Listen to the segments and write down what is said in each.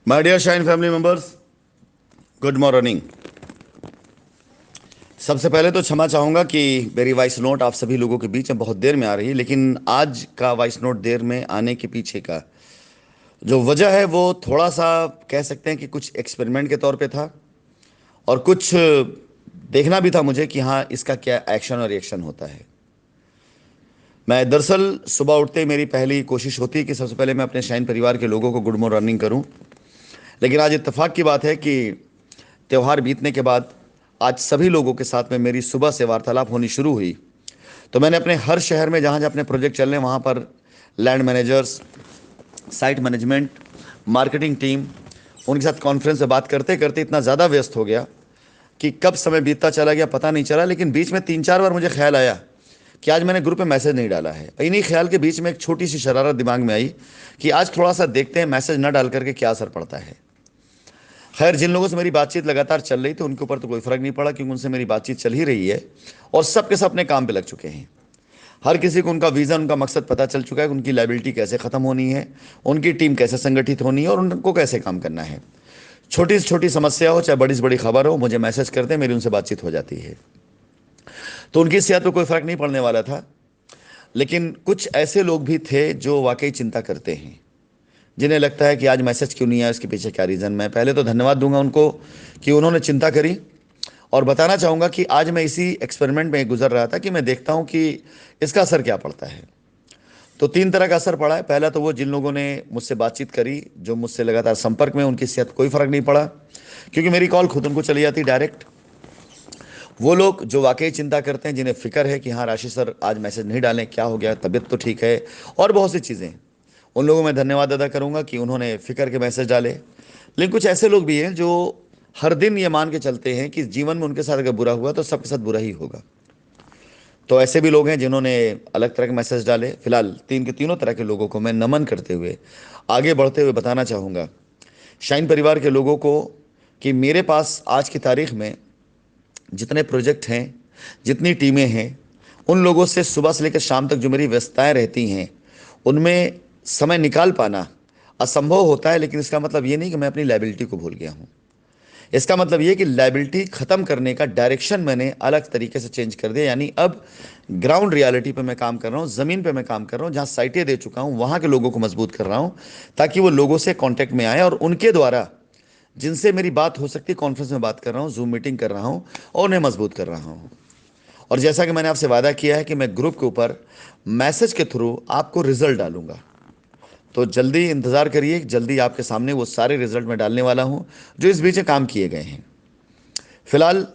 My dear shine family members, good morning. सबसे पहले तो क्षमा चाहूँगा कि मेरी वॉइस नोट आप सभी लोगों के बीच में बहुत देर में आ रही है, लेकिन आज का वॉइस नोट देर में आने के पीछे का जो वजह है वो थोड़ा सा कह सकते हैं कि कुछ एक्सपेरिमेंट के तौर पे था और कुछ देखना भी था मुझे कि हाँ इसका क्या एक्शन और रिएक्शन होता है। मैं दरअसल सुबह उठते ही मेरी पहली कोशिश होती है कि सबसे पहले मैं अपने शाइन परिवार के लोगों को गुड मॉर्निंग करूं, लेकिन आज इत्तेफाक की बात है कि त्यौहार बीतने के बाद आज सभी लोगों के साथ में मेरी सुबह से वार्तालाप होनी शुरू हुई। तो मैंने अपने हर शहर में जहाँ जहाँ अपने प्रोजेक्ट चल रहे हैं वहाँ पर land managers, site management, marketing team, उनके साथ कॉन्फ्रेंस में बात करते करते इतना ज़्यादा व्यस्त हो गया कि कब समय बीतता चला गया पता नहीं चला। लेकिन बीच में 3-4 बार मुझे ख्याल आया कि आज मैंने ग्रुप में मैसेज नहीं डाला है। इन्हीं ख्याल के बीच में एक छोटी सी शरारत दिमाग में आई कि आज थोड़ा सा देखते हैं मैसेज न डाल करके क्या असर पड़ता है। खैर, जिन लोगों से मेरी बातचीत लगातार चल रही थी उनके ऊपर तो कोई फर्क नहीं पड़ा, क्योंकि उनसे मेरी बातचीत चल ही रही है और सब के सब अपने काम पे लग चुके हैं। हर किसी को उनका विजन, उनका मकसद पता चल चुका है कि उनकी लायबिलिटी कैसे ख़त्म होनी है, उनकी टीम कैसे संगठित होनी है और उनको कैसे काम करना है। छोटी से छोटी समस्या हो चाहे बड़ी से बड़ी खबर हो, मुझे मैसेज करते हैं, मेरी उनसे बातचीत हो जाती है। तो उनकी सेहत पर कोई फ़र्क नहीं पड़ने वाला था, लेकिन कुछ ऐसे लोग भी थे जो वाकई चिंता करते हैं, जिन्हें लगता है कि आज मैसेज क्यों नहीं आया, इसके पीछे क्या रीज़न। मैं पहले तो धन्यवाद दूंगा उनको कि उन्होंने चिंता करी, और बताना चाहूँगा कि आज मैं इसी एक्सपेरिमेंट में गुजर रहा था कि मैं देखता हूँ कि इसका असर क्या पड़ता है। तो 3 तरह का असर पड़ा है। पहला तो वो जिन लोगों ने मुझसे बातचीत करी, जो मुझसे लगातार संपर्क में, उनकी सेहत कोई फ़र्क नहीं पड़ा, क्योंकि मेरी कॉल खुद उनको चली जाती डायरेक्ट। वो लोग जो वाकई चिंता करते हैं, जिन्हें फ़िक्र है कि हाँ राशि सर आज मैसेज नहीं डालें, क्या हो गया, तबीयत तो ठीक है, और बहुत सी चीज़ें, उन लोगों में धन्यवाद अदा करूंगा कि उन्होंने फिक्र के मैसेज डाले। लेकिन कुछ ऐसे लोग भी हैं जो हर दिन ये मान के चलते हैं कि जीवन में उनके साथ अगर बुरा हुआ तो सबके साथ बुरा ही होगा। तो ऐसे भी लोग हैं जिन्होंने अलग तरह के मैसेज डाले। फिलहाल तीन के तीनों तरह के लोगों को मैं नमन करते हुए आगे बढ़ते हुए बताना चाहूँगा शाइन परिवार के लोगों को कि मेरे पास आज की तारीख में जितने प्रोजेक्ट हैं, जितनी टीमें हैं, उन लोगों से सुबह से लेकर शाम तक जो मेरी व्यस्तताएं रहती हैं, उनमें समय निकाल पाना असंभव होता है। लेकिन इसका मतलब ये नहीं कि मैं अपनी लायबिलिटी को भूल गया हूँ। इसका मतलब ये कि लायबिलिटी ख़त्म करने का डायरेक्शन मैंने अलग तरीके से चेंज कर दिया। यानी अब ग्राउंड रियलिटी पे मैं काम कर रहा हूँ, ज़मीन पे मैं काम कर रहा हूँ, जहाँ साइटें दे चुका हूँ वहाँ के लोगों को मजबूत कर रहा हूँ, ताकि वो लोगों से कांटेक्ट में आए और उनके द्वारा जिनसे मेरी बात हो सकती है, कॉन्फ्रेंस में बात कर रहा हूँ, जूम मीटिंग कर रहा हूँ और उन्हें मजबूत कर रहा हूँ। और जैसा कि मैंने आपसे वादा किया है कि मैं ग्रुप के ऊपर मैसेज के थ्रू आपको रिजल्ट डालूंगा, तो जल्दी इंतज़ार करिए। जल्दी आपके सामने वो सारे रिजल्ट मैं डालने वाला हूं जो इस बीच में काम किए गए हैं। फिलहाल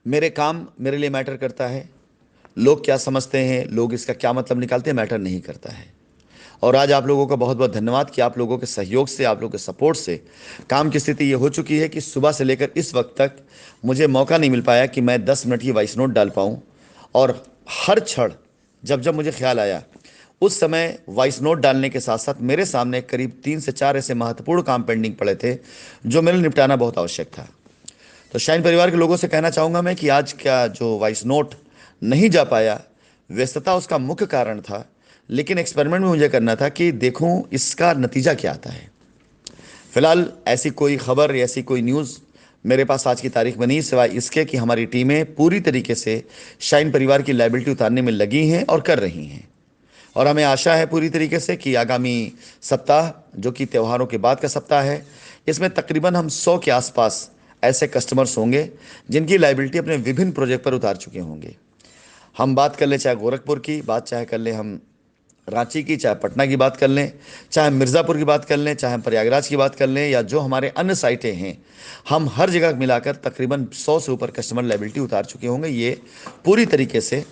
मेरे काम मेरे लिए मैटर करता है। लोग क्या समझते हैं, लोग इसका क्या मतलब निकालते हैं, मैटर नहीं करता है। और आज आप लोगों का बहुत बहुत धन्यवाद कि आप लोगों के सहयोग से, आप लोगों के सपोर्ट से काम की स्थिति ये हो चुकी है कि सुबह से लेकर इस वक्त तक मुझे मौका नहीं मिल पाया कि मैं 10 मिनट की वॉइस नोट डाल पाऊँ। और हर क्षण जब जब मुझे ख्याल आया, उस समय वॉइस नोट डालने के साथ साथ मेरे सामने करीब 3 से 4 ऐसे महत्वपूर्ण काम पेंडिंग पड़े थे जो मेरे निपटाना बहुत आवश्यक था। तो शाइन परिवार के लोगों से कहना चाहूँगा मैं कि आज का जो वॉइस नोट नहीं जा पाया, व्यस्तता उसका मुख्य कारण था। लेकिन एक्सपेरिमेंट में मुझे करना था कि देखूं इसका नतीजा क्या आता है। फिलहाल ऐसी कोई खबर या ऐसी कोई न्यूज़ मेरे पास आज की तारीख में नहीं, सिवाय इसके कि हमारी टीमें पूरी तरीके से शाइन परिवार की लायबिलिटी उतारने में लगी हैं और कर रही हैं। और हमें आशा है पूरी तरीके से कि आगामी सप्ताह, जो कि त्योहारों के बाद का सप्ताह है, इसमें तकरीबन हम 100 के आसपास ऐसे कस्टमर्स होंगे जिनकी लायबिलिटी अपने विभिन्न प्रोजेक्ट पर उतार चुके होंगे। हम बात कर लें चाहे गोरखपुर की बात, चाहे कर लें हम रांची की, चाहे पटना की बात कर लें, चाहे मिर्ज़ापुर की बात कर लें, चाहे हम प्रयागराज की बात कर लें, या जो हमारे अन्य साइटें हैं, हम हर जगह मिलाकर तकरीबन 100 से ऊपर कस्टमर लायबिलिटी उतार चुके होंगे। ये पूरी तरीके से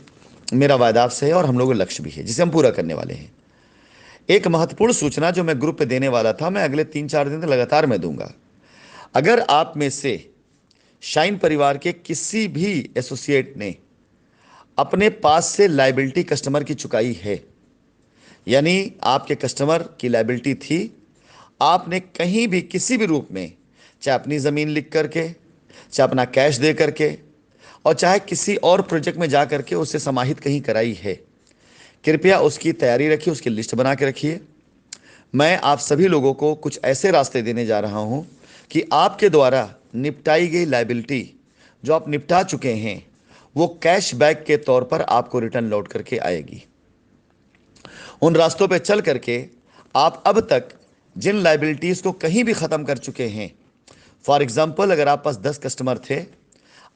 मेरा वादा आपसे है और हम लोगों का लक्ष्य भी है जिसे हम पूरा करने वाले हैं। एक महत्वपूर्ण सूचना जो मैं ग्रुप पे देने वाला था, मैं अगले 3-4 दिन तक लगातार मैं दूंगा। अगर आप में से शाइन परिवार के किसी भी एसोसिएट ने अपने पास से लायबिलिटी कस्टमर की चुकाई है, यानी आपके कस्टमर की लायबिलिटी थी, आपने कहीं भी किसी भी रूप में, चाहे अपनी ज़मीन लिख करके, चाहे अपना कैश दे करके, और चाहे किसी और प्रोजेक्ट में जा करके उसे समाहित कहीं कराई है, कृपया उसकी तैयारी रखिए, उसकी लिस्ट बना के रखिए। मैं आप सभी लोगों को कुछ ऐसे रास्ते देने जा रहा हूं कि आपके द्वारा निपटाई गई लायबिलिटी जो आप निपटा चुके हैं वो कैश बैक के तौर पर आपको रिटर्न लौट करके आएगी। उन रास्तों पे चल करके आप अब तक जिन लायबिलिटीज को कहीं भी खत्म कर चुके हैं, फॉर एग्जाम्पल अगर आप पास 10 कस्टमर थे,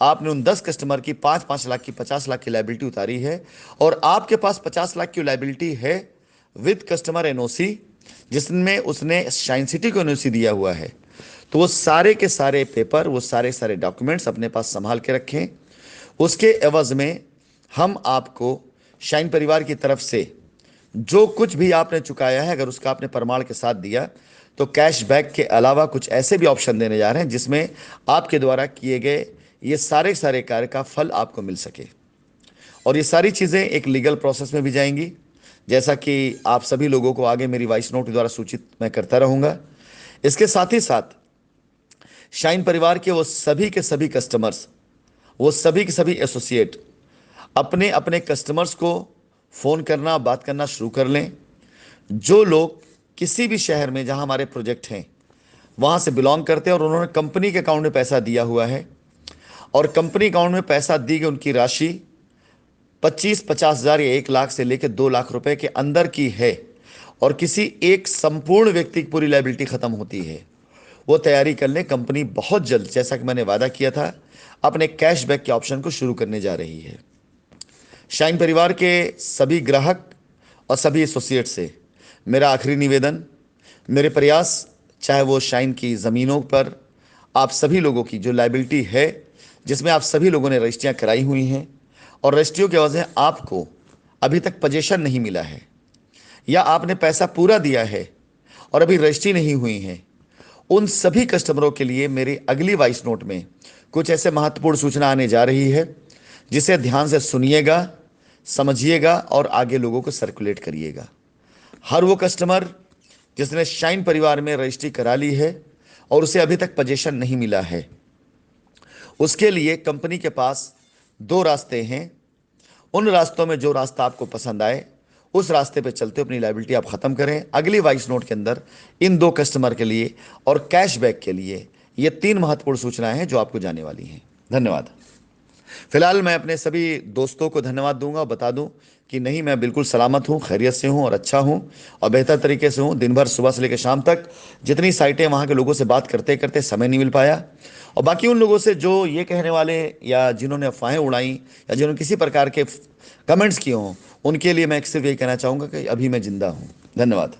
आपने उन 10 कस्टमर की 5-5 लाख की 50 लाख की लायबिलिटी उतारी है और आपके पास 50 लाख की लायबिलिटी है विद कस्टमर एनओसी, जिसमें उसने शाइन सिटी को एनओसी दिया हुआ है, तो वो सारे के सारे पेपर, वो सारे सारे डॉक्यूमेंट्स अपने पास संभाल के रखें। उसके एवज में हम आपको शाइन परिवार की तरफ से जो कुछ भी आपने चुकाया है, अगर उसका आपने प्रमाण के साथ दिया, तो कैशबैक के अलावा कुछ ऐसे भी ऑप्शन देने जा रहे हैं जिसमें आपके द्वारा किए गए ये सारे सारे कार्य का फल आपको मिल सके। और ये सारी चीज़ें एक लीगल प्रोसेस में भी जाएंगी, जैसा कि आप सभी लोगों को आगे मेरी वॉइस नोट द्वारा सूचित मैं करता रहूँगा। इसके साथ ही साथ शाइन परिवार के वो सभी के सभी कस्टमर्स, वो सभी के सभी एसोसिएट अपने अपने कस्टमर्स को फ़ोन करना, बात करना शुरू कर लें। जो लोग किसी भी शहर में जहां हमारे प्रोजेक्ट हैं वहां से बिलोंग करते हैं और उन्होंने कंपनी के अकाउंट में पैसा दिया हुआ है और कंपनी अकाउंट में पैसा दी गई उनकी राशि 25-50 हज़ार या 1 लाख से लेकर 2 लाख रुपए के अंदर की है और किसी एक संपूर्ण व्यक्ति की पूरी लायबिलिटी खत्म होती है, वो तैयारी कर लें। कंपनी बहुत जल्द, जैसा कि मैंने वादा किया था, अपने कैशबैक के ऑप्शन को शुरू करने जा रही है। शाइन परिवार के सभी ग्राहक और सभी एसोसिएट से मेरा आखिरी निवेदन, मेरे प्रयास, चाहे वो शाइन की ज़मीनों पर आप सभी लोगों की जो लायबिलिटी है, जिसमें आप सभी लोगों ने रजिस्ट्रियाँ कराई हुई हैं और रजिस्ट्रियों की वजह से आपको अभी तक पोजीशन नहीं मिला है या आपने पैसा पूरा दिया है और अभी रजिस्ट्री नहीं हुई है, उन सभी कस्टमरों के लिए मेरी अगली वॉइस नोट में कुछ ऐसे महत्वपूर्ण सूचना आने जा रही है जिसे ध्यान से सुनिएगा, समझिएगा और आगे लोगों को सर्कुलेट करिएगा। हर वो कस्टमर जिसने शाइन परिवार में रजिस्ट्री करा ली है और उसे अभी तक पोजीशन नहीं मिला है, उसके लिए कंपनी के पास 2 रास्ते हैं। उन रास्तों में जो रास्ता आपको पसंद आए उस रास्ते पे चलते अपनी लायबिलिटी आप खत्म करें। अगली वॉइस नोट के अंदर इन 2 कस्टमर के लिए और कैशबैक के लिए ये 3 महत्वपूर्ण सूचनाएं हैं जो आपको जाने वाली हैं। धन्यवाद। फिलहाल मैं अपने सभी दोस्तों को धन्यवाद दूंगा और बता दूं कि नहीं, मैं बिल्कुल सलामत हूं, खैरियत से हूं और अच्छा हूं और बेहतर तरीके से हूं। दिन भर सुबह से लेकर शाम तक जितनी साइटें, वहां के लोगों से बात करते करते समय नहीं मिल पाया। और बाकी उन लोगों से जो ये कहने वाले या जिन्होंने अफवाहें उड़ाई या जिन्होंने किसी प्रकार के कमेंट्स किए हों, उनके लिए मैं सिर्फ यही कहना चाहूँगा कि अभी मैं जिंदा हूँ। धन्यवाद।